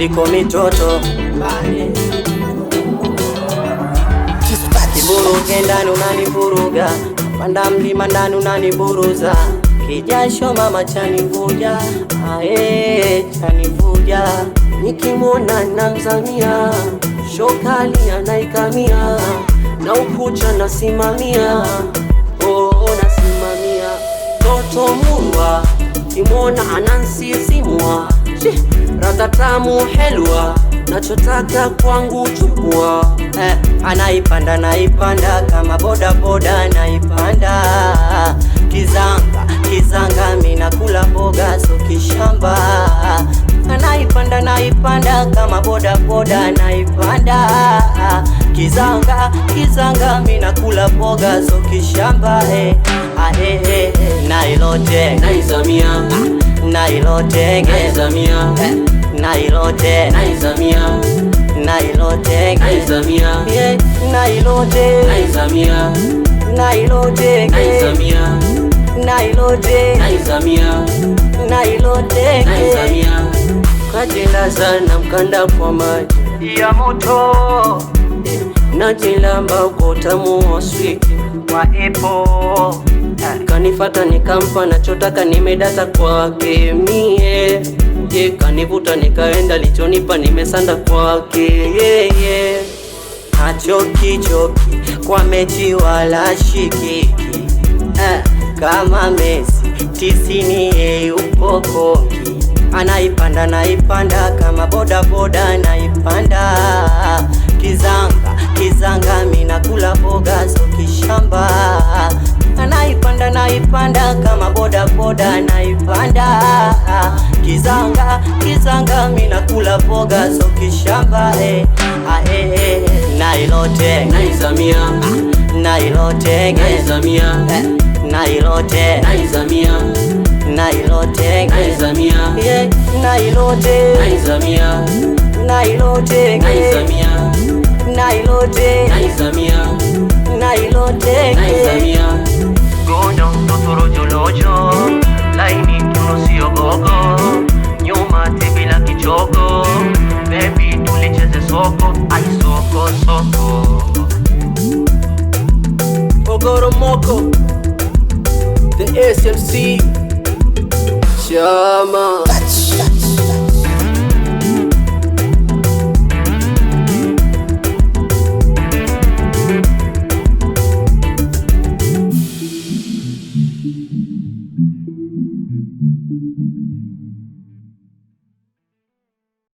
kuliko mitoto. Kiburuge ndani unanivuruga, panda mlima ndani unaniburuza, kijasho mama chanivuja, chanivuja. Nikimwona namzamia, shokali anaikamia, na ukucha nasimamia, nasimamia. Toto murwa, kimwona anansisimua, ratatamu helwa, nachotaka kwangu chukua. Anaipanda naipanda kama boda boda naipanda, kizanga mina kula boga so kishamba. Anaipanda naipanda kama boda boda naipanda, kizanga mina kula boga so kishamba. Nailote naizamia, nailote naizamia, nailote naizamia, nailote naizamia, nailote naizamia, nailote naizamia, nailote naizamia, nailote naizamia. Kajila sana mkanda kwa maji ya moto, najilamba uko tamu wa sweet wa apple. Kanifata nikampa nachotaka, nimedata kwake mie. Kanivuta nikaenda, lichonipa nimesanda kwake. Hachoki kwa mechi wala shikiki, kama Messi tisini upo koki. Anaipanda naipanda kama boda boda naipanda, kizanga mina kula boga so kishamba. Anaipanda naipanda kama boda boda naipanda, kizanga mina kula boga so kishamba. Nailote naizamia, nailote naizamia, nailote naizamia, nailote naizamia, nailote naizamia, nailote naizamia, nailote naizamia, nailote naizamia. Gono totoro jolojo, laini tuno sio gogo, nyuma tebila kichoko, baby tulicheze soko, ay soko soko. Ogoromoko, the SLC Chama.